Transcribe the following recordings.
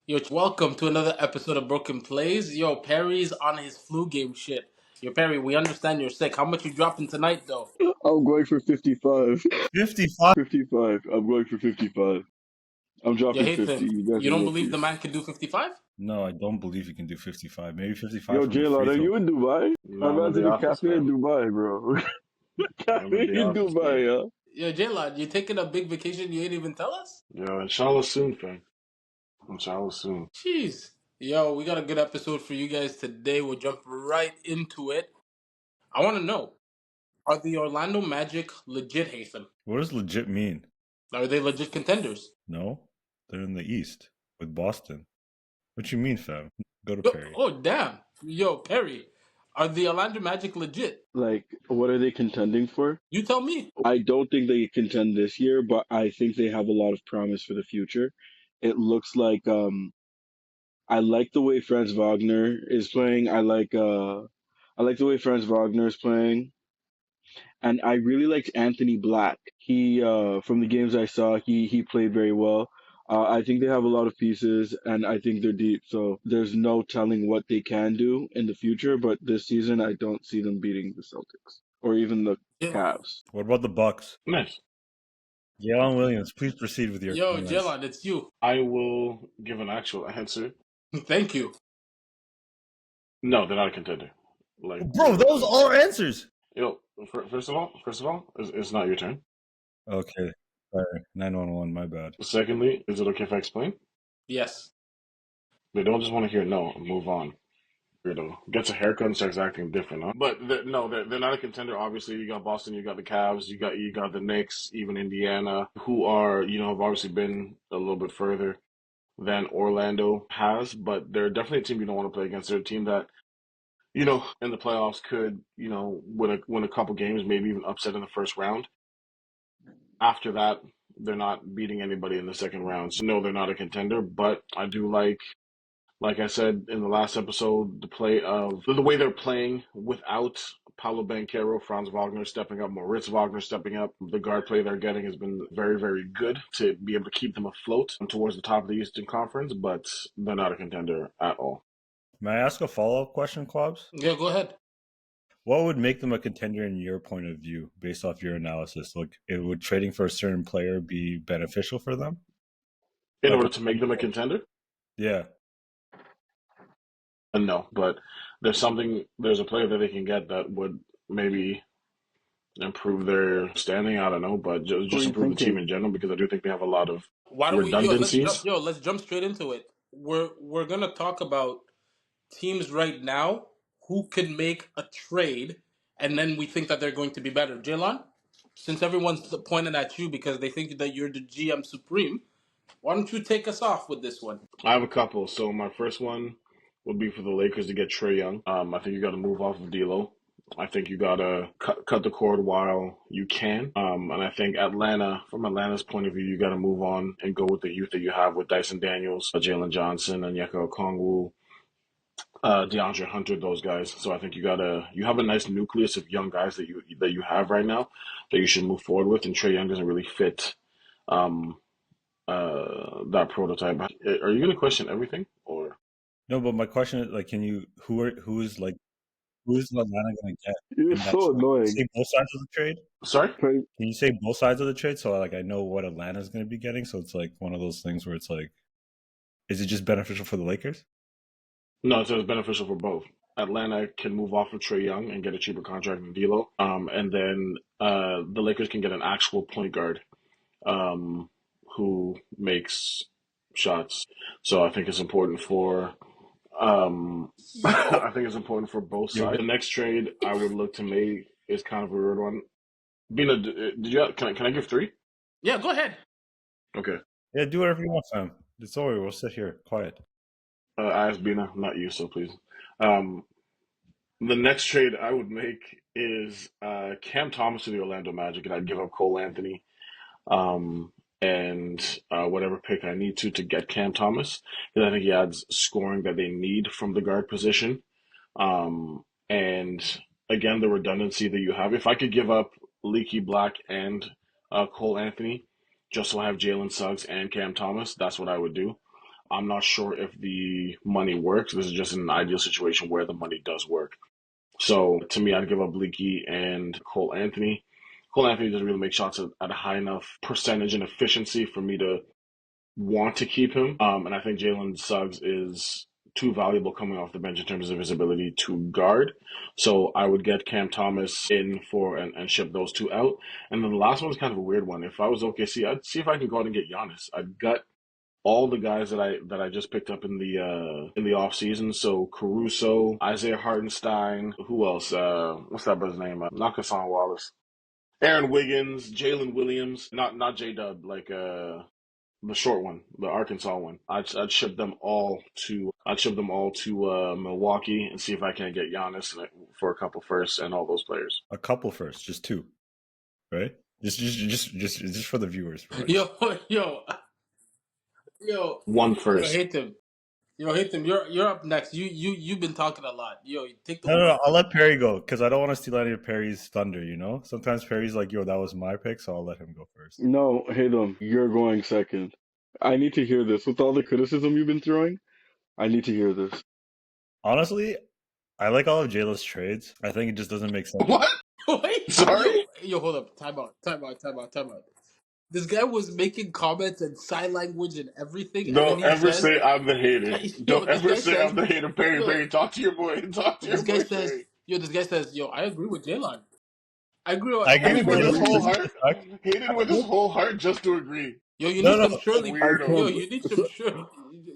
Yo, welcome to another episode of Broken Plays. Yo, Perry's on his flu game shit. Yo, Perry, we understand you're sick. How much you dropping tonight, though? I'm going for 55. 55? 55. I'm going for 55. I'm Yo, dropping 50. Hathan, You guys you are don't believe the rookies. man can do 55? No, I don't believe you can do 55. Maybe 55 Yo, from the free Jaylon, are throw. you in Dubai? No, I'm I'm at in the the office, cafe in man. Dubai, bro. I'm Cafe in the in office, man. Dubai, huh? Yo, J-Lod, you taking a big vacation you ain't even tell us? Yo, inshallah soon, fam. Inshallah soon. Jeez. Yo, we got a good episode for you guys today. We'll jump right into it. I want to know, are the Orlando Magic legit, Hathan? What does legit mean? Are they legit contenders? No, they're in the East with Boston. What you mean, fam? Go to Yo, Perry. oh, damn. Yo, Perry, are the Orlando Magic legit? Like, what are they contending for? You tell me. I don't think they contend this year, but I think they have a lot of promise for the future. It looks like I like the way Franz Wagner is playing. I like the way Franz Wagner is playing. And I really liked Anthony Black. He from the games I saw, he played very well. I think they have a lot of pieces, and I think they're deep. So there's no telling what they can do in the future. But this season, I don't see them beating the Celtics or even the Cavs. What about the Bucks? Nice. Jalen Williams, please proceed with your Yo, comments. Jelon, it's you. I will give an actual answer. Thank you. No, they're not a contender. Like, Bro, those are answers. Yo, first of all, it's not your turn. Okay, sorry, 911, my bad. Secondly, is it okay if I explain? Yes. They don't just want to hear no and move on. Weirdo. Gets a haircut and starts acting different, huh? But they're not a contender. Obviously, you got Boston, you got the Cavs, you got the Knicks, even Indiana, who are have obviously been a little bit further than Orlando has. But they're definitely a team you don't want to play against. They're a team that in the playoffs could win a couple games, maybe even upset in the first round. After that, they're not beating anybody in the second round. So no, they're not a contender. But I do like I said in the last episode, the way they're playing without Paulo Banchero, Franz Wagner stepping up, Moritz Wagner stepping up. The guard play they're getting has been very, very good to be able to keep them afloat towards the top of the Eastern Conference, but they're not a contender at all. May I ask a follow-up question, Quabs? Yeah, go ahead. What would make them a contender in your point of view, based off your analysis? Like, would trading for a certain player be beneficial for them? In order to make them a contender? Yeah. No, but there's a player that they can get that would maybe improve their standing. I don't know, but just improve the team in general, because I do think they have a lot of Why don't we redundancies. let's jump straight into it. We're gonna talk about teams right now who could make a trade and then we think that they're going to be better. Jelon, since everyone's pointing at you because they think that you're the GM Supreme, why don't you take us off with this one? I have a couple. So my first one would be for the Lakers to get Trae Young. I think you got to move off of D'Lo. I think you got to cut the cord while you can. And I think from Atlanta's point of view, you got to move on and go with the youth that you have with Dyson Daniels, Jalen Johnson, and Yeka Okongwu, DeAndre Hunter, those guys. So I think you have a nice nucleus of young guys that you have right now that you should move forward with. And Trae Young doesn't really fit that prototype. Are you going to question everything, or No, but my question is, like, who is Atlanta going to get? You're so annoying. Say both sides of the trade. sorry? Can you say both sides of the trade so like I know what Atlanta's going to be getting? So it's like one of those things where it's like, is it just beneficial for the Lakers? No, it's beneficial for both. Atlanta can move off of Trae Young and get a cheaper contract than D'Lo, and then the Lakers can get an actual point guard who makes shots. So I think it's important for I think it's important for both sides. The next trade I would look to make is kind of a weird one. Bina, can I give three? Yeah, go ahead. Okay. Yeah, do whatever you want, fam. It's over. We'll sit here quiet. I asked Bina, not you, so please. The next trade I would make is Cam Thomas to the Orlando Magic, and I'd give up Cole Anthony and whatever pick I need to get Cam Thomas, because I think he adds scoring that they need from the guard position. And again, the redundancy that you have. If I could give up Leaky Black and Cole Anthony, just so I have Jalen Suggs and Cam Thomas, that's what I would do. I'm not sure if the money works. This is just an ideal situation where the money does work. So to me, I'd give up Leaky and Cole Anthony. Cole Anthony doesn't really make shots at a high enough percentage and efficiency for me to want to keep him. And I think Jalen Suggs is too valuable coming off the bench in terms of his ability to guard. So I would get Cam Thomas in for and ship those two out. And then the last one is kind of a weird one. If I was OKC, I'd see if I can go out and get Giannis. I'd gut all the guys that I just picked up in the off season. So Caruso, Isaiah Hartenstein, who else? What's that brother's name? Not Hassan Wallace. Aaron Wiggins, Jalen Williams, not J Dub, like the short one, the Arkansas one. I'd ship them all to Milwaukee and see if I can get Giannis for a couple firsts and all those players. A couple first, just two, right? Just for the viewers. Right? One first. hate him. You're up next. You've been talking a lot. You take the No. I'll let Perry go because I don't want to steal any of Perry's thunder. You know, sometimes Perry's like, "Yo, that was my pick," so I'll let him go first. No, Haydem, you're going second. I need to hear this. With all the criticism you've been throwing, I need to hear this. Honestly, I like all of Jayla's trades. I think it just doesn't make sense. What? Wait, Sorry? yo, hold up. Time out. This guy was making comments and sign language and everything, and then Don't he ever says, say I'm the hater. "Yo, Don't this ever guy say says, I'm the hater. Perry, yo, Perry, talk to your boy. Talk to your this guy boy, says, Perry. this guy says, yo, I agree with Jalen. I agree I agree Hated with with his Jayla. whole heart. Hated with his whole heart just to agree. Yo, you No, need some Shirley. I Weirdo. Yo, can't. you need some Shirley.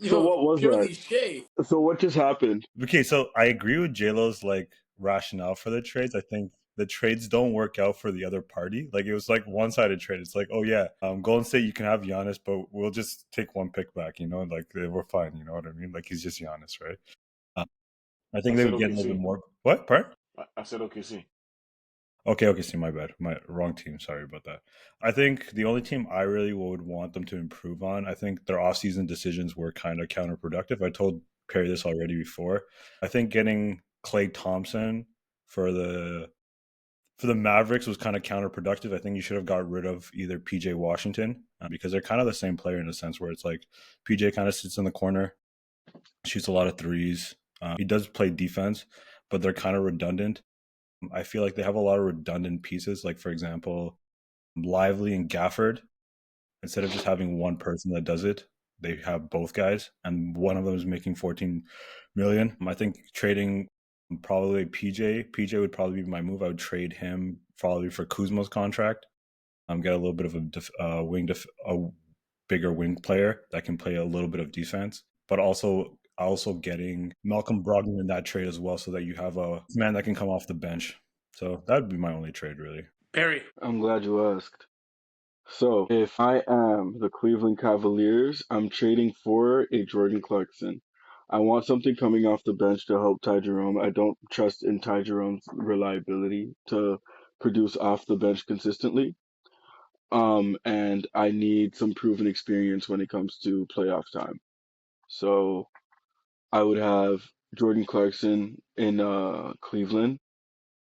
So what was purely that? Shay. So what just happened? Okay, so I agree with JLo's like rationale for the trades. I think the trades don't work out for the other party. Like it was like one-sided trade. It's like, oh yeah, Golden State, you can have Giannis, but we'll just take one pick back. You know, like we're fine. You know what I mean? Like he's just Giannis, right? I think I they said would get a little OKC. bit more. What part? I said OKC. Okay, see, my bad. My wrong team. Sorry about that. I think the only team I really would want them to improve on, I think their offseason decisions were kind of counterproductive. I told Perry this already before. I think getting Klay Thompson for the Mavericks was kind of counterproductive. I think you should have got rid of either PJ Washington because they're kind of the same player in a sense where it's like PJ kind of sits in the corner, shoots a lot of threes. He does play defense, but they're kind of redundant. I feel like they have a lot of redundant pieces. Like, for example, Lively and Gafford, instead of just having one person that does it, they have both guys, and one of them is making 14 million. I think trading probably PJ would probably be my move. I would trade him probably for Kuzma's contract. Get a little bit of a bigger wing player that can play a little bit of defense, but also getting Malcolm Brogdon in that trade as well, so that you have a man that can come off the bench. So that would be my only trade, really. Perry. I'm glad you asked. So, if I am the Cleveland Cavaliers, I'm trading for a Jordan Clarkson. I want something coming off the bench to help Ty Jerome. I don't trust in Ty Jerome's reliability to produce off the bench consistently. And I need some proven experience when it comes to playoff time. So, I would have Jordan Clarkson in Cleveland.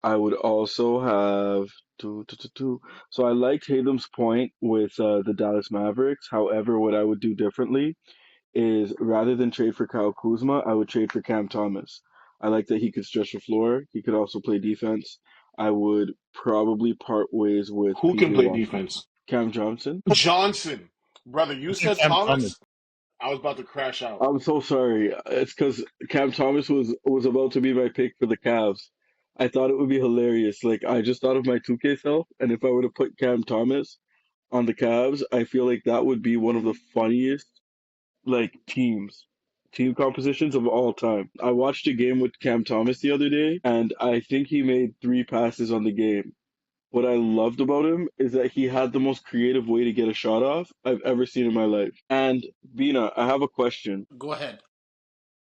I would also have So I liked Tatum's point with the Dallas Mavericks. However, what I would do differently is rather than trade for Kyle Kuzma, I would trade for Cam Thomas. I like that he could stretch the floor. He could also play defense. I would probably part ways with Who can PJ play Washington. defense? Cam Johnson. Johnson. Brother, you said Cam Thomas? I was about to crash out. I'm so sorry. It's because Cam Thomas was about to be my pick for the Cavs. I thought it would be hilarious. Like I just thought of my 2K self, and if I were to put Cam Thomas on the Cavs, I feel like that would be one of the funniest like team compositions of all time. I watched a game with Cam Thomas the other day, and I think he made 3 passes on the game. What I loved about him is that he had the most creative way to get a shot off I've ever seen in my life. And Bina, I have a question. Go ahead.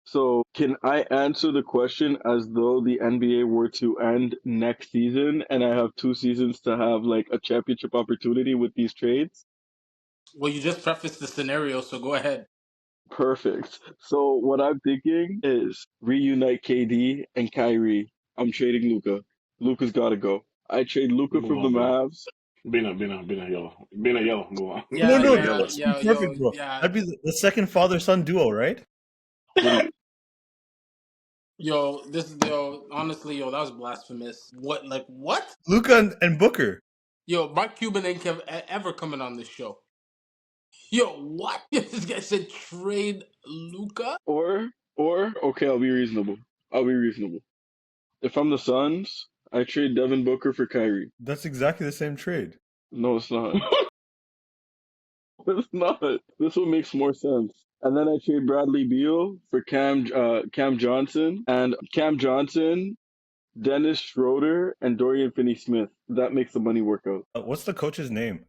So, can I answer the question as though the NBA were to end next season and I have 2 seasons to have like a championship opportunity with these trades? Well, you just prefaced the scenario, so go ahead. Perfect. So, what I'm thinking is reunite KD and Kyrie. I'm trading Luka. Luka's got to go. I trade Luka Move from the on, bro. Mavs. Bina yellow. Bina yellow. Move on. No, Yeah, no, Bina that yeah, yellow. would be yeah, yo, perfect, bro. yeah, That'd be the second father-son duo, right? What do you, honestly, yo, that was blasphemous. What, like, what? Luca and Booker. Yo, Mark Cuban ain't ever coming on this show. Yo, what? This guy said trade Luca? or okay, I'll be reasonable. I'll be reasonable. If I'm the Suns, I trade Devin Booker for Kyrie. That's exactly the same trade. No, it's not. It's not. This one makes more sense. And then I trade Bradley Beal for Cam Johnson and Cam Johnson, Dennis Schroeder, and Dorian Finney-Smith. That makes the money work out. What's the coach's name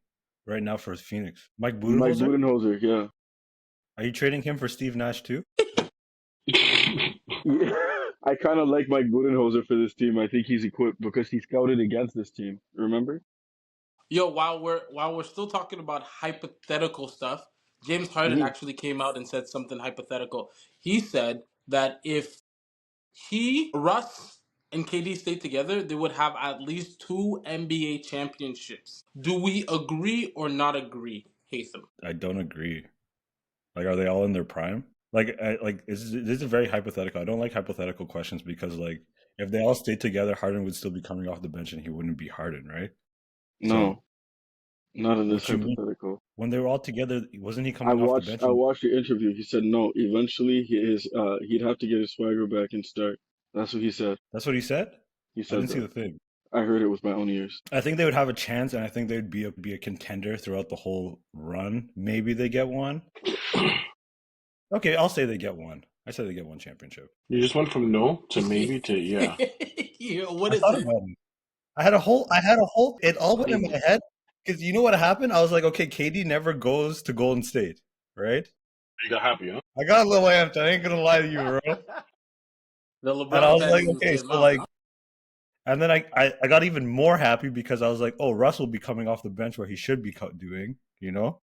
right now for Phoenix? Mike Mike Budenholzer? Budenholzer, yeah. Are you trading him for Steve Nash too? Yeah. I kind of like Mike Budenholzer for this team. I think he's equipped because he scouted against this team. Remember? Yo, while we're still talking about hypothetical stuff, James Harden Hmm. actually came out and said something hypothetical. He said that if Russ, and KD stayed together, they would have at least 2 NBA championships. Do we agree or not agree, Hatham? I don't agree. Like, are they all in their prime? Like, this is very hypothetical. I don't like hypothetical questions because, like, if they all stayed together, Harden would still be coming off the bench and he wouldn't be Harden, right? No, not in this What you mean? hypothetical. When they were all together, wasn't he I coming off the bench? watched the interview. He said no. Eventually, he'd have to get his swagger back and start. That's what he said. That's what he said? He I said didn't see that. the thing. I heard it with my own ears. I think they would have a chance, and I think they'd be a contender throughout the whole run. Maybe they get one. Okay, I'll say they get one. I said they get one championship. You just went from no to maybe to yeah. Yo, what I is thought it? about it. I had a whole. It all went in my head because you know what happened. I was like, okay, KD never goes to Golden State, right? You got happy, huh? I got a little amped. I ain't gonna lie to you, bro. The And LeBron I was fans like, just okay, came so out, like, huh? and then I got even more happy because I was like, oh, Russ will be coming off the bench where he should be doing, you know,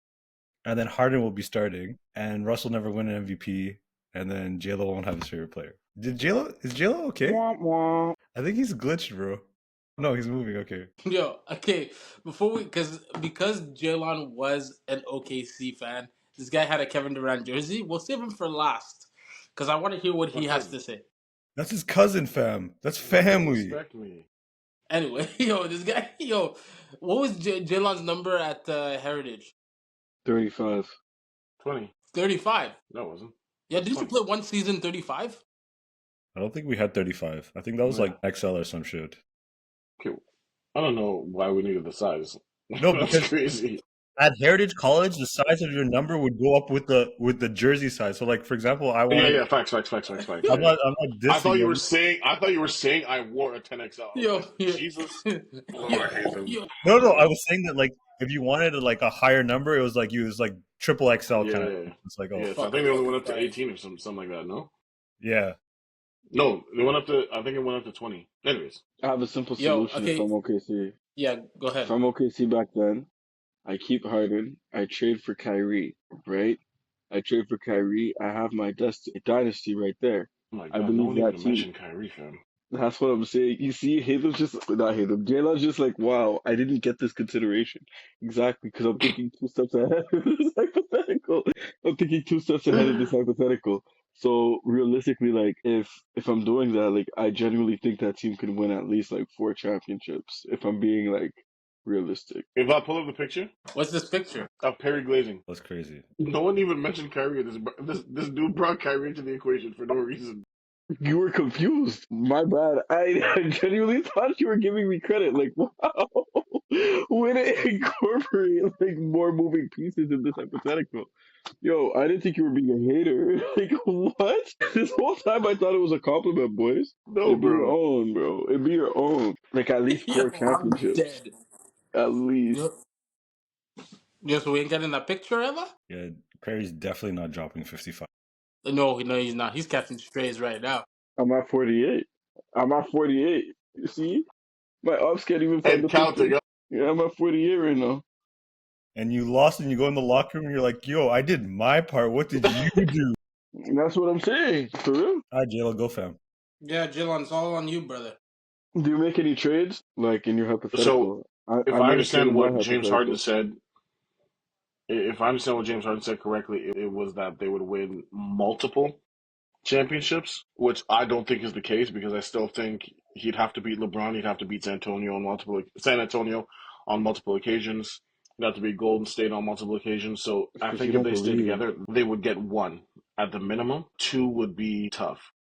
and then Harden will be starting, and Russ will never win an MVP, and then J-Lo won't have his favorite player. Is J-Lo okay? Wah, wah. I think he's glitched, bro. No, he's moving. Okay. Yo, okay. Because Jalen was an OKC fan, this guy had a Kevin Durant jersey. We'll save him for last because I want to hear what he has to say. That's his cousin, fam. That's family. Respect me. Anyway, this guy, what was Jalen's number at Heritage? 35. 20. 35. No, it wasn't. Yeah, That's didn't you 20. play one season 35? I don't think we had 35. I think that was Yeah. like XL or some shit. Okay. I don't know why we needed the size. No, That's because crazy. at Heritage College, the size of your number would go up with the jersey size. So, like for example, I want. Yeah, facts. I'm Yeah. not dissing I thought you them. were saying I wore a 10XL. Yo, Jesus. Lord, I hate them. No, I was saying that like if you wanted like a higher number, it was like triple XL kind of. Yeah. It's like, oh, Yes, I think they only went up to 18 or something like that, no? yeah. No, they went up to, I think it went up to 20. Anyways. I have a simple Yo, solution okay. if I'm OKC. Yeah, go ahead. If I'm OKC back then, I keep Harden. I trade for Kyrie, right? I trade for Kyrie. I have my dynasty right there. Oh my I God, believe no one that even team. mentioned Kyrie, fam. That's what I'm saying. You see, Jalen's just like, wow, I didn't get this consideration. Exactly, because I'm thinking 2 steps ahead of this hypothetical. I'm thinking 2 steps ahead of this hypothetical. So realistically, like, if I'm doing that, like, I genuinely think that team can win at least like 4 championships. If I'm being like realistic. If I pull up the picture What's this picture? of Perry Glazing, That's crazy. no one even mentioned Kyrie. This dude brought Kyrie into the equation for no reason. You were confused. My bad. I genuinely thought you were giving me credit. Like, wow, way to incorporate like more moving pieces in this hypothetical. Yo, I didn't think you were being a hater. Like, what? This whole time I thought it was a compliment, boys. No, It'd be your bro. own, bro. It'd be your own. Like, at least 4 Yo, I'm championships. dead. At least. Yo, so we ain't getting that picture ever? Yeah, Perry's definitely not dropping 55. No, he's not. He's catching strays right now. I'm at 48. You see? My ops can't even find And the counting. picture. Yeah, I'm at 48 right now. And you lost, and you go in the locker room, and you're like, "Yo, I did my part. What did you do?" That's what I'm saying. For real? All right, J-Lo, go fam. Yeah, Jalen, it's all on you, brother. Do you make any trades? Like in your hypothetical? If I'm I gonna say understand in my what James Harden hypothetical. said, if I understand what James Harden said correctly, it was that they would win multiple championships, which I don't think is the case because I still think he'd have to beat LeBron, he'd have to beat San Antonio on multiple occasions, he'd have to beat Golden State on multiple occasions. So I Because you think if don't they stay believe. together, they would get one at the minimum. Two would be tough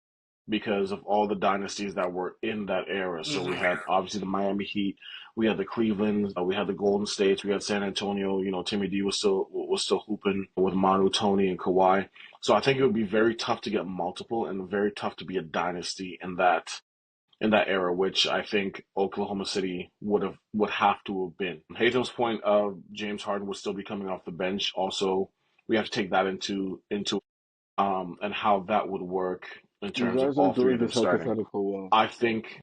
because of all the dynasties that were in that era. So we Hmm. had obviously the Miami Heat, we had the Cleveland, we had the Golden States, we had San Antonio. You know, Timmy D was still hooping with Manu, Tony, and Kawhi. So I think it would be very tough to get multiple and very tough to be a dynasty in that era, which I think Oklahoma City would have to have been. Haytham's point of James Harden would still be coming off the bench. Also, we have to take that into and how that would work in You terms of guys all aren't three doing of them this starting. hypothetical well. I think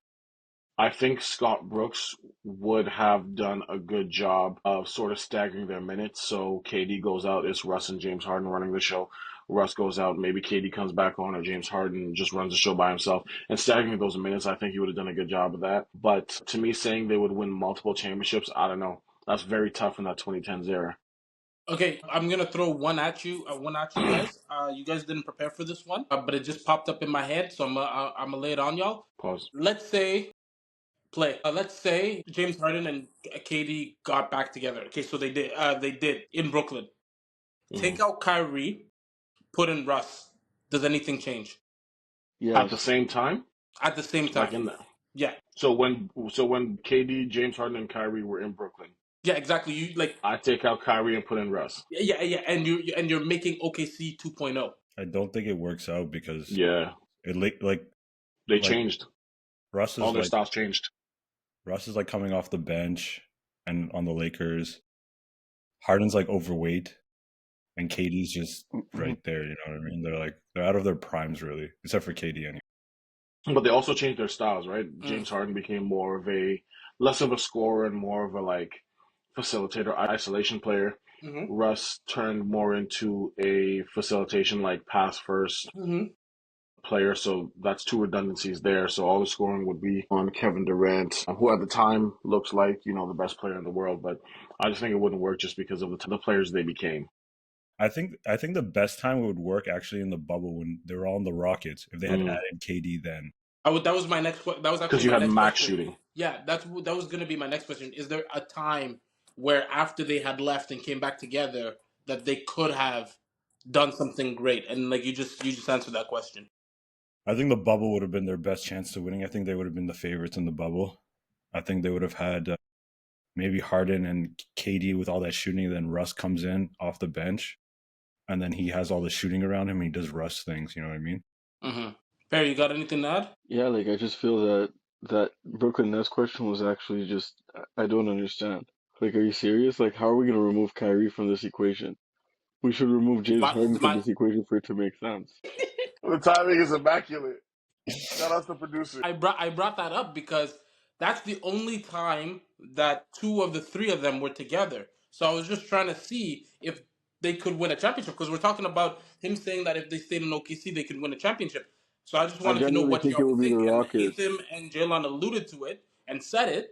I think Scott Brooks would have done a good job of sort of staggering their minutes. So KD goes out, it's Russ and James Harden running the show. Russ goes out, maybe KD comes back on, or James Harden just runs the show by himself. And staggering those minutes, I think he would have done a good job of that. But to me, saying they would win multiple championships, I don't know. That's very tough in that 2010s era. Okay, I'm gonna throw one at you guys. You guys didn't prepare for this one, but it just popped up in my head, so I'm gonna lay it on y'all. Pause. Let's say let's say James Harden and KD got back together. Okay, so they did. They did in Brooklyn. Hmm. Take out Kyrie, put in Russ. Does anything change At the Yes. same time, at the same like time? in there. Yeah, So when KD, James Harden, and Kyrie were in Brooklyn, yeah, exactly. You like I take out Kyrie and put in Russ. yeah, yeah, and you're making OKC 2.0. I don't think it works out because Yeah, it they like changed. Russ All is their like styles changed. Russ is like coming off the bench and on the Lakers. Harden's like overweight and KD's just Mhm. right there. You know what I mean? They're out of their primes really, except for KD anyway. But they also changed their styles, right? Mm. James Harden became less of a scorer and more of a like facilitator, isolation player. Mm-hmm. Russ turned more into a facilitation, like pass first Mm-hmm. player. So that's two redundancies there. So all the scoring would be on Kevin Durant, who at the time looks like, the best player in the world. But I just think it wouldn't work just because of the players they became. I think the best time it would work actually in the bubble when they were all in the Rockets. If they had Mm. added KD then. That was my that was Because actually you my had next max question. shooting. Yeah, that was gonna be my next question. Is there a time where after they had left and came back together that they could have done something great? And like you just answered that question. I think the bubble would have been their best chance to winning. I think they would have been the favorites in the bubble. I think they would have had maybe Harden and KD with all that shooting. Then Russ comes in off the bench, and then he has all the shooting around him. And he does Russ things. You know what I mean? Mm-hmm. Perry, you got anything to add? Yeah, like I just feel that Brooklyn Nets question was actually just I don't understand. Like, are you serious? Like, how are we gonna remove Kyrie from this equation? We should remove James My, Harden from my, this equation for it to make sense. The timing is immaculate. Shout out to the producer. I brought that up because that's the only time that two of the three of them were together. So I was just trying to see if they could win a championship because we're talking about him saying that if they stayed in OKC they could win a championship. So I just I wanted to know genuinely what think it y'all would be the think. And Rockets. Hatham and Jalen alluded to it and said it.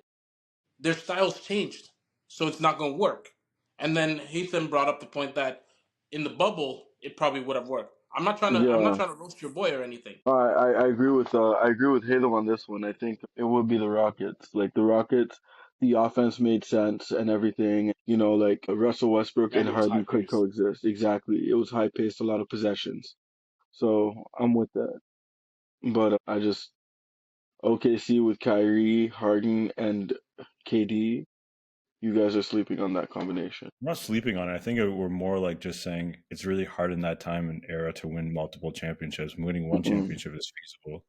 Their styles changed, so it's not going to work. And then Hatham brought up the point that in the bubble it probably would have worked. I'm not Yeah, trying to roast your boy or anything. I agree with Halem on this one. I think it would be the Rockets. Like the Rockets, the offense made sense and everything. Like Russell Westbrook and And it was high Harden could pace. coexist. Exactly. It was high paced, a lot of possessions. So I'm with that. But I just OKC with Kyrie, Harden, and KD. You guys are sleeping on that combination. I'm not sleeping on it. I think we're more like just saying it's really hard in that time and era to win multiple championships. Winning one Mm-mm. championship is feasible.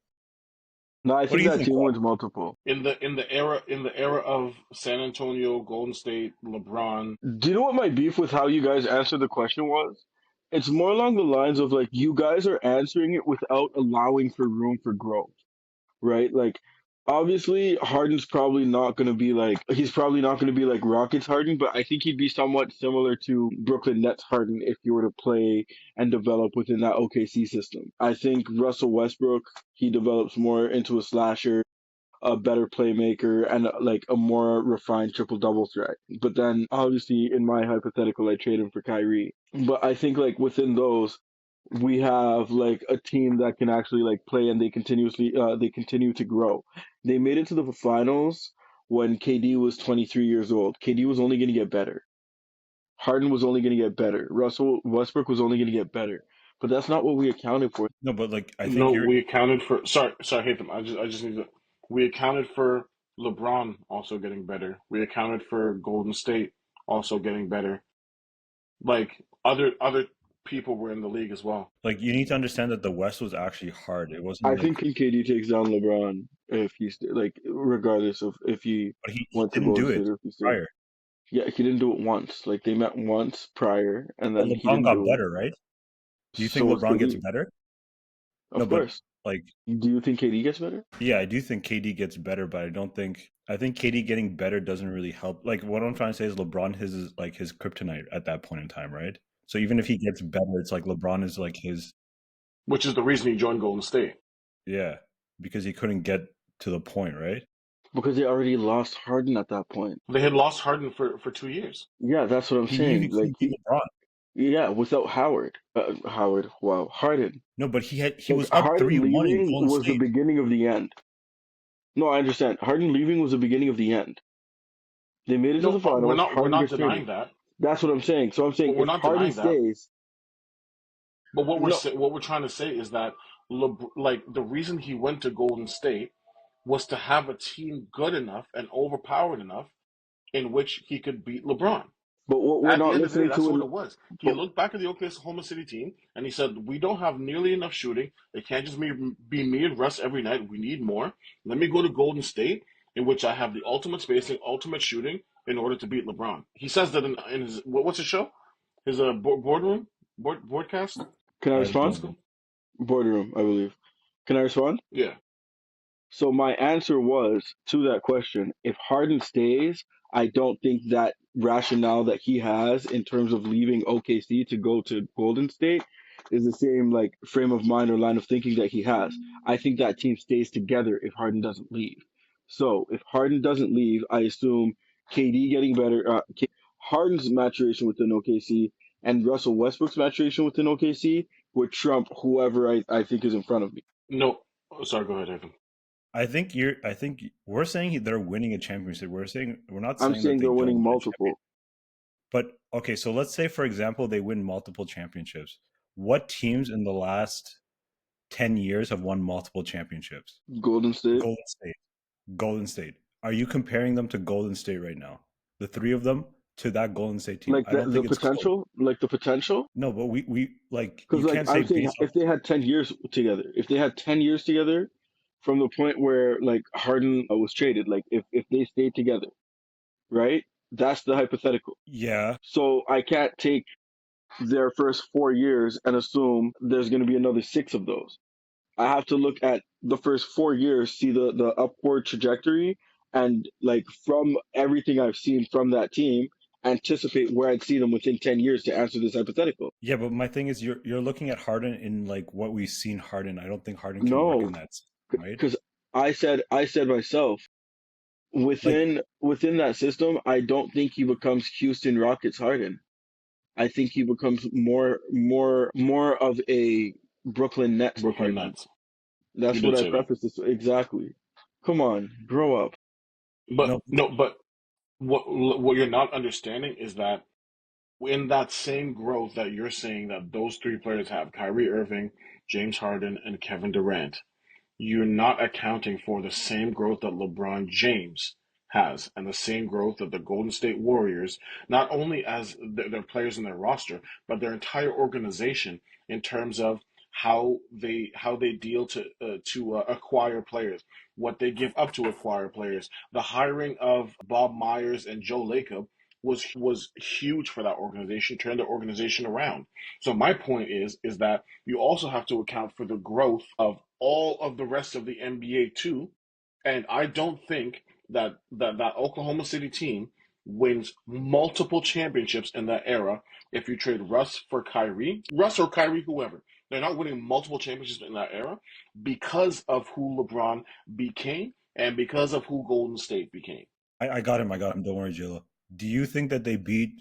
No, I What do think you that think, team Paul? wins multiple. In the era of San Antonio, Golden State, LeBron. Do you know what my beef with how you guys answered the question was? It's more along the lines of like you guys are answering it without allowing for room for growth, right? Like obviously Harden's probably not going to be like he's probably not going to be like Rockets Harden, but I think he'd be somewhat similar to Brooklyn Nets Harden if you were to play and develop within that OKC system. I think Russell Westbrook, he develops more into a slasher. a better playmaker and like a more refined triple double threat. But then obviously in my hypothetical, I trade him for Kyrie. But I think like within those, we have like a team that can actually like play and they continue to grow. They made it to the finals when KD was 23 years old. KD was only going to get better. Harden was only going to get better. Russell Westbrook was only going to get better. But that's not what we accounted for. No, but like I think No, you're we accounted for. Sorry, Hatham. I just need to. We accounted for LeBron also getting better. We accounted for Golden State also getting better. Like other people were in the league as well. like you need to understand that the West was actually hard. It I wasn't like, think KD takes down LeBron if he's like, regardless of if he but he went to didn't Golden do State it or if he stayed. prior. Yeah, he didn't do it once. Like they met once prior, and But then he LeBron didn't got do it. better, right? Do you think So was LeBron gets KD. better? No, Of but course. like Do you think KD gets better? yeah, I do think KD gets better, but I think KD getting better doesn't really help. Like what I'm trying to say is LeBron is like his kryptonite at that point in time, right? So even if he gets better, it's like LeBron is like his Which is the reason he joined Golden State. yeah, because he couldn't get to the point, right? Because they already lost Harden at that point. They had lost Harden for 2 years. Yeah, that's what I'm He knew he saying. Like couldn't beat LeBron. yeah, without Howard. Howard, wow, Harden. No, but he Like was up Harden 3-1 in leaving Golden was the State. beginning of the end. No, I understand. Harden leaving was the beginning of the end. They made it to No, the finals. we're Harden not gets traded. denying that. That's what I'm saying. So I'm saying But we're if not Harden denying that. stays, But no, what we're trying to say is that like the reason he went to Golden State was to have a team good enough and overpowered enough in which he could beat LeBron. but what we're At the not end of the day, listening that's to, what in, it was. He but looked back at the Oklahoma City team and he said, "We don't have nearly enough shooting. It can't just be me and Russ every night. We need more. Let me go to Golden State, in which I have the ultimate spacing, ultimate shooting, in order to beat LeBron." He says that in his what's his show? His boardroom broadcast. can I I respond? What's it don't know. called? Boardroom, I believe. Can I respond? Yeah. So my answer was to that question, if Harden stays, I don't think that rationale that he has in terms of leaving OKC to go to Golden State is the same like frame of mind or line of thinking that he has. I think that team stays together if Harden doesn't leave. So if Harden doesn't leave, I assume KD getting better, Harden's maturation within OKC and Russell Westbrook's maturation within OKC would trump whoever I think is in front of me. No. Oh, sorry. Go ahead, Evan. I think we're saying they're winning a championship. We're not I'm saying that saying they they're don't winning win a multiple. championship. But okay, so let's say for example they win multiple championships. What teams in the last 10 years have won multiple championships? Golden State. Golden State. Golden State. Are you comparing them to Golden State right now? The three of them to that Golden State team? Like I don't the think it's close. potential, like the potential. No, but we like Because you like can't say I'm saying, based off. if they had 10 years together, if they had 10 years together, from the point where like Harden was traded, like if they stayed together, right? That's the hypothetical. Yeah, So I can't take their first 4 years and assume there's going to be another six of those. I have to look at the first 4 years, see the upward trajectory, and like from everything I've seen from that team, anticipate where I'd see them within 10 years to answer this hypothetical. yeah, but my thing is you're looking at Harden in like what we've seen Harden. I don't think Harden can work No, in that system, right? because I said myself Like within that system, I don't think he becomes Houston Rockets Harden. I think he becomes more of a Brooklyn Nets Brooklyn Harden. Nets. You That's what did I say that. prefaced this exactly. Come on, grow up. But no, no. But what you're not understanding is that in that same growth that you're saying that those three players have, Kyrie Irving, James Harden, and Kevin Durant, you're not accounting for the same growth that LeBron James has and the same growth that the Golden State Warriors, not only as their players in their roster, but their entire organization in terms of how they deal to acquire players, what they give up to acquire players. The hiring of Bob Myers and Joe Lacob was huge for that organization, turned the organization around. So my point is that you also have to account for the growth of all of the rest of the NBA too. And I don't think that Oklahoma City team wins multiple championships in that era if you trade Russ or Kyrie, whoever. They're not winning multiple championships in that era because of who LeBron became and because of who Golden State became. I got him. Don't worry, Jilla. Do you think that they beat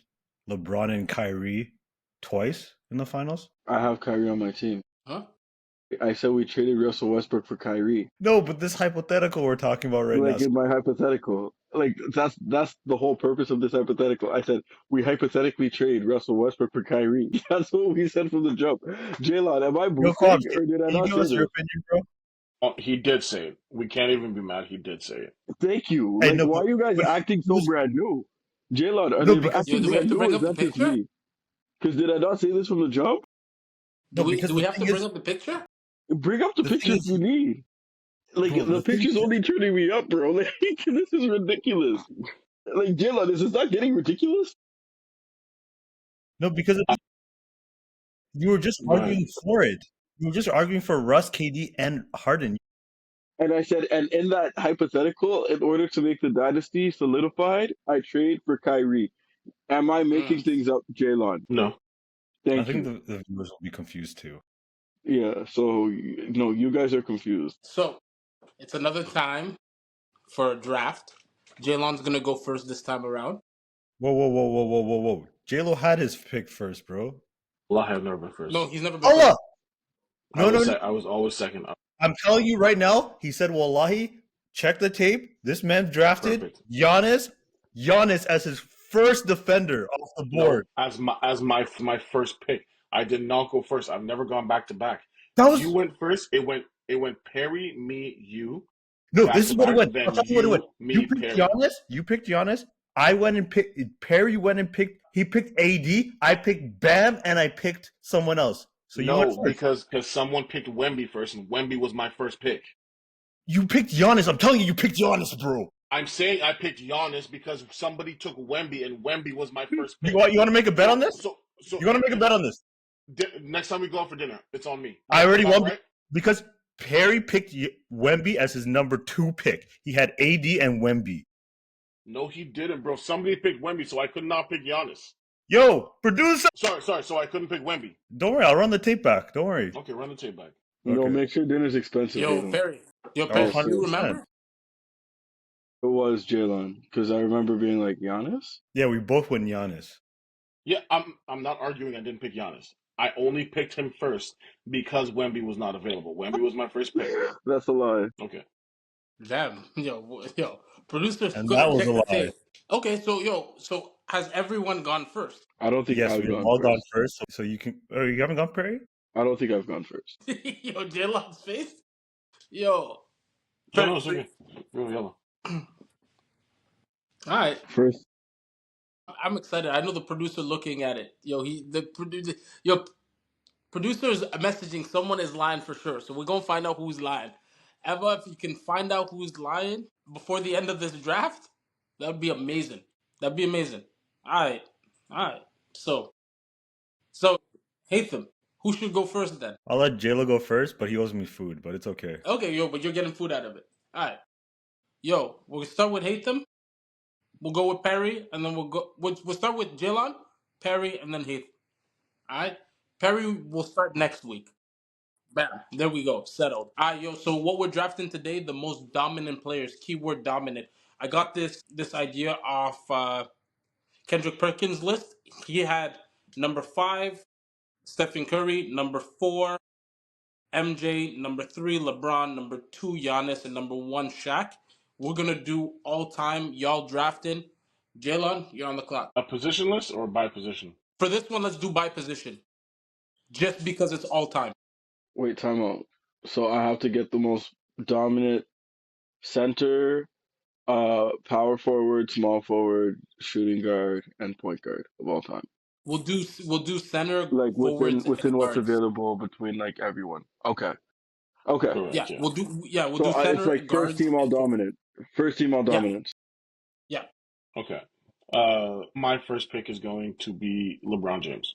LeBron and Kyrie twice in the finals? I have Kyrie on my team. Huh? I said we traded Russell Westbrook for Kyrie. No, but this hypothetical we're talking about right Like now. in my hypothetical, like that's the whole purpose of this hypothetical. I said we hypothetically trade Russell Westbrook for Kyrie. That's what we said from the jump. Jaylon, am I Yo, boosting Cobbs, or did I can you not give say us your this? opinion, bro? Oh, he did say it. We can't even be mad. He did say it. Thank you. Hey, Like, no, why are you guys but acting so who's brand new? Jaylon, are no they because Yo, acting do we have brand to new bring or up is the that just picture? me? Because did I not say this from the jump? no Do because we the have to thing bring is up the picture? Bring up the the thing picture if is, you need. Like, bro, the the thing picture's is only turning me up, bro. Like, this is ridiculous. Like, Jaylon, is this not getting ridiculous? no because you were just Go ahead. arguing for it. You were just arguing for Russ, KD, and Harden. And I said, and in that hypothetical, in order to make the dynasty solidified, I trade for Kyrie. Am I making Mm. things up, Jaylon? No. I Thank think you. the viewers will be confused too. Yeah, so, no, you guys are confused. So it's another time for a draft. Jaylon's gonna go first this time around. Whoa. J-Lo had his pick first, bro. Allah have never been first. No, he's never been first. Allah! No. I was always second. I'm telling you right now, he said, Wallahi, check the tape. This man drafted Perfect. Giannis as his first defender off the No, board. as my first pick. I did not go first. I've never gone back to back. That You was went first. It went Perry, me, you, no, back this to is what it back. went. I'll Then tell you what it went. me, Perry. You picked Giannis. I went and picked Perry went and picked he picked AD, I picked Bam, and I picked someone else. So you went No, first. because someone picked Wemby first, and Wemby was my first pick. You picked Giannis. I'm telling you, you picked Giannis, bro. I'm saying I picked Giannis because somebody took Wemby, and Wemby was my first pick. You want to make a bet on this? So You want to make a bet on this? next time we go out for dinner, it's on me. I already Am I won right? because Perry picked Wemby as his number 2 pick. He had AD and Wemby. No, he didn't, bro. Somebody picked Wemby, so I could not pick Giannis. Yo, producer. Sorry. So I couldn't pick Wemby. Don't worry, I'll run the tape back. Don't worry. Okay, run the tape back. No, Okay. make sure dinner's expensive, Yo, Hayden. Perry. Yo, Oh, Perry, Yes, do you 100%. remember? It was Jalen, because I remember being like, Giannis? Yeah, we both went Giannis. Yeah, I'm not arguing I didn't pick Giannis. I only picked him first because Wemby was not available. Wemby was my first pick. That's a lie. Okay. Damn. Yo. Producers And that couldn't was check a the lie. tape. Okay, so has everyone gone first? I don't think Yes, I've we've gone all first. gone first. So you can. Oh, you haven't gone, Perry? I don't think I've gone first. Yo, Jaylon's face. Yo. No, Perry, it's okay. Go yellow. all right. First, I'm excited. I know the producer looking at it. Yo, producer's messaging someone is lying for sure. So we're gonna find out who's lying. Eva, if you can find out who's lying before the end of this draft, that'd be amazing. That'd be amazing. All right. So Hatham, who should go first then? I'll let J-Lo go first, but he owes me food, but it's okay. Okay, yo, but you're getting food out of it. All right. Yo, we'll start with Hatham. We'll go with Perry, and then we'll start with Jalen, Perry, and then Hatham. All right. Perry will start next week. Bam. There we go. Settled. All right, yo. So what we're drafting today, the most dominant players. Keyword dominant. I got this idea off Kendrick Perkins' list. He had number 5, Stephen Curry. Number 4, MJ. Number 3, LeBron. Number 2, Giannis. And number 1, Shaq. We're gonna do all time. Y'all drafting. Jalen, you're on the clock. A positionless or by position? For this one, let's do by position. Just because it's all time. wait, time out. So I have to get the most dominant center, power forward, small forward, shooting guard, and point guard of all time. We'll do center, Like forwards, within and what's guards. available between like everyone. Okay. Correct, Yeah, yeah. we'll do So it's center, like guards, first team all and forward. dominant. First team all Yeah, dominance. yeah. Okay. My first pick is going to be LeBron James,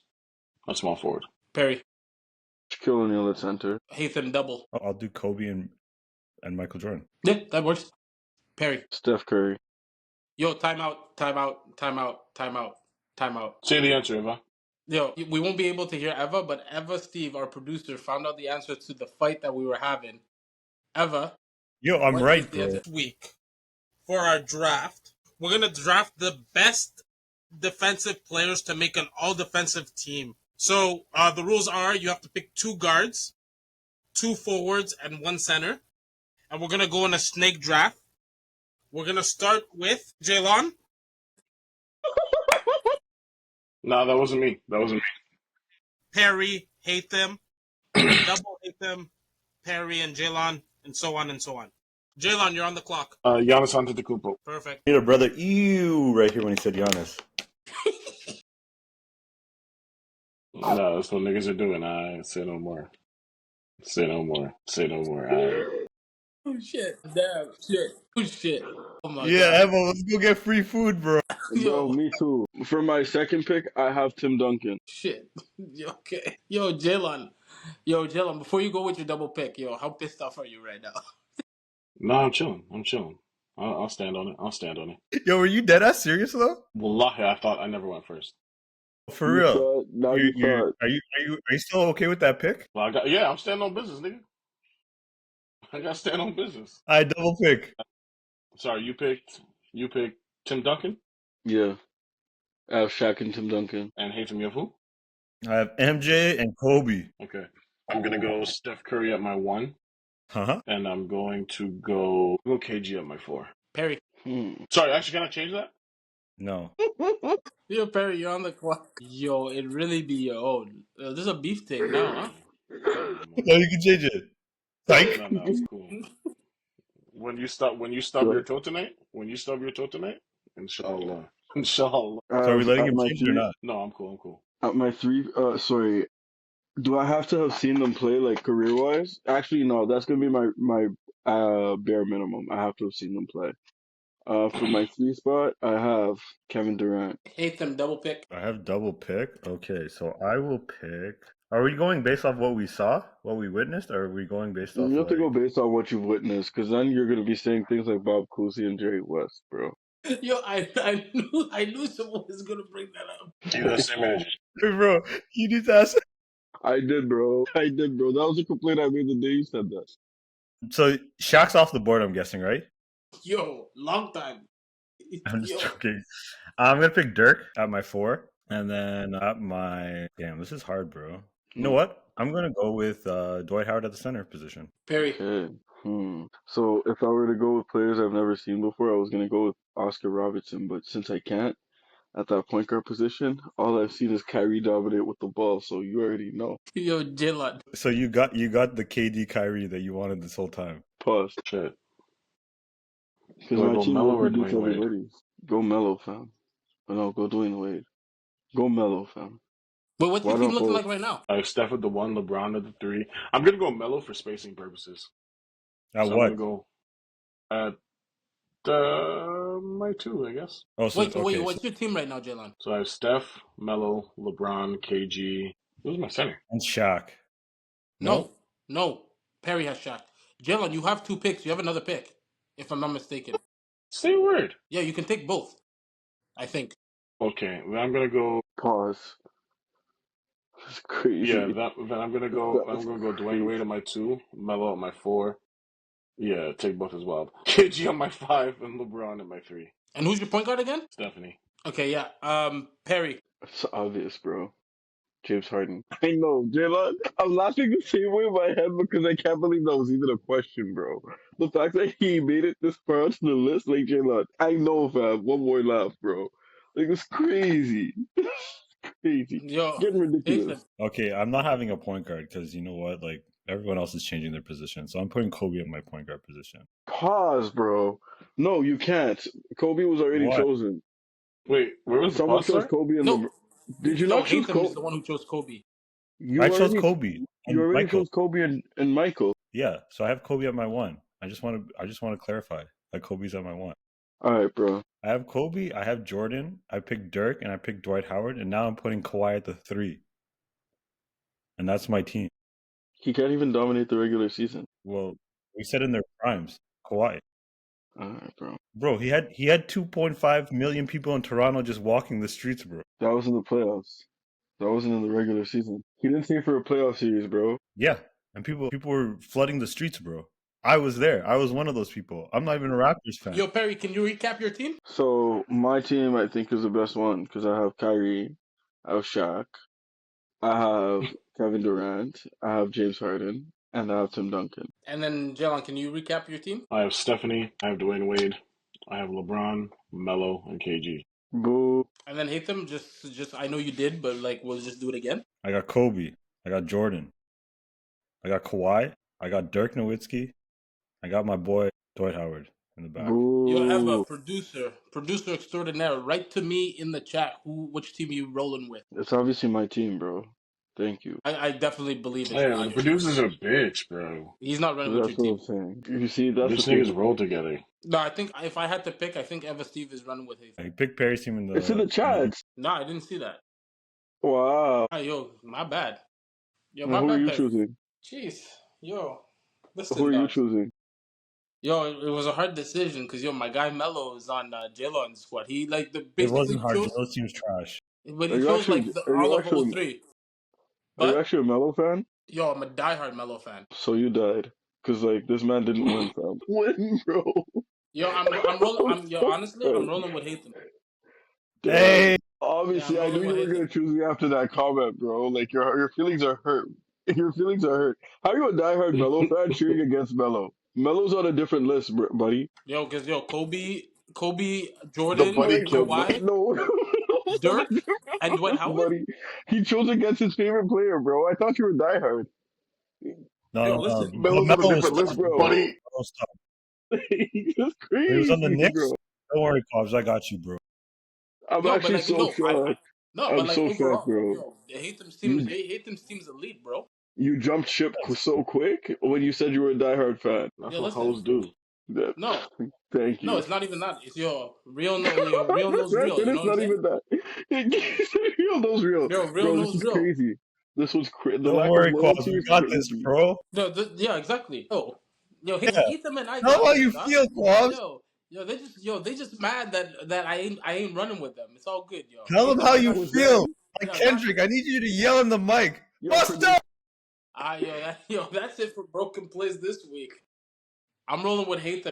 a small forward. Perry, Shaquille O'Neal at center. Hatham double. I'll do Kobe and Michael Jordan. Yeah, that works. Perry, Steph Curry. yo, timeout. Say the answer, Eva. Yo, we won't be able to hear Eva, but Eva Steve, our producer, found out the answer to the fight that we were having. Eva, Yo, I'm right, Wednesday of bro. this week for our draft. We're gonna draft the best defensive players to make an all-defensive team. So the rules are you have to pick 2 guards, 2 forwards, and 1 center. And we're gonna go in a snake draft. We're gonna start with Jaylon, No, that wasn't me. That wasn't Perry, Hatham, double Hatham, Perry, and Jaylon, and so on and so on. Jaylon, you're on the clock. me. Giannis Antetokounmpo. Perfect. Need a brother ew right here when he said Giannis. No, that's what niggas are doing. I say no more. Say no more. Say no more. Oh shit! Damn shit! Oh shit! Oh my Yeah, god! Emma, let's go get free food, bro. Bro, Yo, me too. For my second pick, I have Tim Duncan. shit! Yo, okay. Yo, Jaylon. Before you go with your double pick, yo, how pissed off are you right now? No, I'm chilling. I'm chilling. I'll stand on it. I'll stand on it. Yo, were you dead ass serious though? Wallahi, I thought I never went first. For You real? thought, now you thought. Are you still okay with that pick? Well, I'm standing on business, nigga. I got to stand on business. I double pick. Sorry, you picked Tim Duncan Yeah, I have Shaq and Tim Duncan. and Hatham, you have who? I have MJ and Kobe. Okay. I'm gonna go Steph Curry at my 1, Huh? and I'm going to go KG at my 4. Perry, Sorry, actually, can I change that? No. yo, Perry, you're on the clock. Yo, it really be your own. This is a beef thing now, huh? No, you can change it. Psych. No, it's cool. When you stub your toe tonight, inshallah. Inshallah. So are we letting at him my change it or three, not? No, I'm cool. at my three. Sorry. Do I have to have seen them play like career wise? Actually, no. That's gonna be my bare minimum. I have to have seen them play. For my 3 spot, I have Kevin Durant. Hatham, double pick. I have double pick. Okay, so I will pick. Are we going based off what we saw, what we witnessed, or are we going based off You have to go like? based on what you've witnessed, because then you're gonna be saying things like Bob Cousy and Jerry West, bro. Yo, I knew someone was gonna bring that up. Keep that same energy. Bro, you need to ask. I did, bro. I did, bro. That was a complaint I made the day you said that. So Shaq's off the board, I'm guessing, right? Yo, long time. I'm just Yo, joking. I'm gonna pick Dirk at my 4, and then at my damn. This is hard, bro. You know what? I'm gonna go with Dwight Howard at the center position. Perry. Okay. So if I were to go with players I've never seen before, I was gonna go with Oscar Robertson, but since I can't at that point guard position, all I've seen is Kyrie dominate with the ball, so you already know. Yo, Jaylon. So you got the KD Kyrie that you wanted this whole time. Pause. Shit. Because Do I my go team Melo or beats Dwayne Wade? everybody. Go Mellow, fam. No, go Dwayne Wade. Go Mellow, fam. Wait, what's Why your team not looking both? like right now? I have Steph at the 1, LeBron at the 3. I'm gonna go Melo for spacing purposes. At So what? I'm gonna go at my 2, I guess. Oh, so Wait, okay. what's your team right now, Jaylon? So I have Steph, Melo, LeBron, KG. Who's my center? And Shaq. No. Perry has Shaq. Jaylon, you have 2 picks. You have another pick, if I'm not mistaken. Say a word. Yeah, you can take both. I think. Okay, then I'm gonna go. Pause. That's crazy. Yeah, then I'm gonna go. I'm gonna go Dwayne Wade at my 2, Melo at my 4. Yeah, take both as well. KG on my 5 and LeBron at my 3. And who's your point guard again? Stephanie. Okay, yeah. Perry. It's obvious, bro. James Harden. I know, Jalen. I'm laughing the same way in my head because I can't believe that was even a question, bro. The fact that he made it this far onto the list, like Jalen. I know, fam. One more laugh, bro. Like, it's crazy. Crazy. Yo, Getting ridiculous. Hatham. Okay, I'm not having a point guard because you know what? Like everyone else is changing their position, so I'm putting Kobe at my point guard position. Pause, bro. No, you can't. Kobe was already What? chosen. Wait, where was the Someone pause? chose Sorry? Kobe and No. Did you No, not choose Hatham is Kobe? the one who chose Kobe. You I chose already, Kobe you and already Michael. chose Kobe and Michael. Yeah, so I have Kobe at my 1. I just want to clarify that Kobe's at my 1. All right, bro. I have Kobe, I have Jordan, I picked Dirk, and I picked Dwight Howard, and now I'm putting Kawhi at the 3. And that's my team. He can't even dominate the regular season. Well, we said in their primes, Kawhi. All right, bro. Bro, he had 2.5 million people in Toronto just walking the streets, bro. That was in the playoffs. That wasn't in the regular season. He didn't stay for a playoff series, bro. Yeah, and people were flooding the streets, bro. I was there. I was one of those people. I'm not even a Raptors fan. Yo, Perry, can you recap your team? So my team, I think, is the best one because I have Kyrie, I have Shaq, I have Kevin Durant, I have James Harden, and I have Tim Duncan. And then, Jelon, can you recap your team? I have Stephanie. I have Dwayne Wade. I have LeBron, Melo, and KG. Boo. And then Hatham, just I know you did, but like we'll just do it again. I got Kobe. I got Jordan. I got Kawhi. I got Dirk Nowitzki. I got my boy Dwight Howard in the back. You'll have a Boo. producer extraordinaire. Write to me in the chat which team you rolling with. It's obviously my team, bro. Thank you. I definitely believe it's Yeah, not the your producer's a bitch, bro. He's not running with That's your what team. I'm saying. You see, that's This the thing. niggas roll together. No, I think if I had to pick, I think Eva Steve is running with Hatham. He picked Perry's team in the. It's in the chat. No, I didn't see that. Wow. Yo, my bad. Yo, Who my are bad. you Perry. choosing? Jeez, yo, listen, Who are you dog. choosing? Yo, it was a hard decision because yo, my guy Melo is on J-Lon's squad. He like It basically wasn't hard. chose, Those team's trash. but Are he you chose actually? like Are all you the whole actually? three. Are you But actually a Melo fan? yo, I'm a diehard Melo fan. So you died because like this man didn't win, fam. Win, bro. Yo, I'm rolling. Honestly, I'm rolling with Hatham. Hey, Obviously, Yeah, I'm I knew rolling you with were gonna Hatham. choose me after that comment, bro. Like your feelings are hurt. Your feelings are hurt. How are you a diehard Melo fan cheering against Melo? Melo's on a different list, buddy. Yo, because Kobe, The Jordan, buddy killed me. Kawhi, No, Dirk, and Dwight Howard. buddy. He chose against his favorite player, bro. I thought you were diehard. Yo, no. listen. Melo's on a Melo was different list, tough, bro. buddy. Melo was tough. That's He was on the crazy, Knicks. bro. Don't worry, Cobbs. I got you, bro. I'm Yo, but actually like so no, shocked. no, but I'm like so shocked, overall, bro. yo, Hatham's You team's elite, bro. you jumped ship so quick when you said you were a diehard fan. That's Yo, what listen. hoes do. That, No, thank you. no, it's not even that. It's your real knows real. You know It's what I'm not saying? even that. Real knows real. Yo, real Bro, this knows is real. crazy. This was the Don't lack worry, of Cobbs. loyalty We is got this, crazy. bro. No, yeah, exactly. Yo, Yeah. Hatham and I Tell got how this, you dog. feel, Cobbs. They just mad that I ain't running with them. It's all good, yo. Tell them Hatham, how I you got Was feel. that- Like Yeah, Kendrick, I need you to yell in the mic. Yo, Bust up! Yo, that's it for broken plays this week. I'm rolling with Hatham.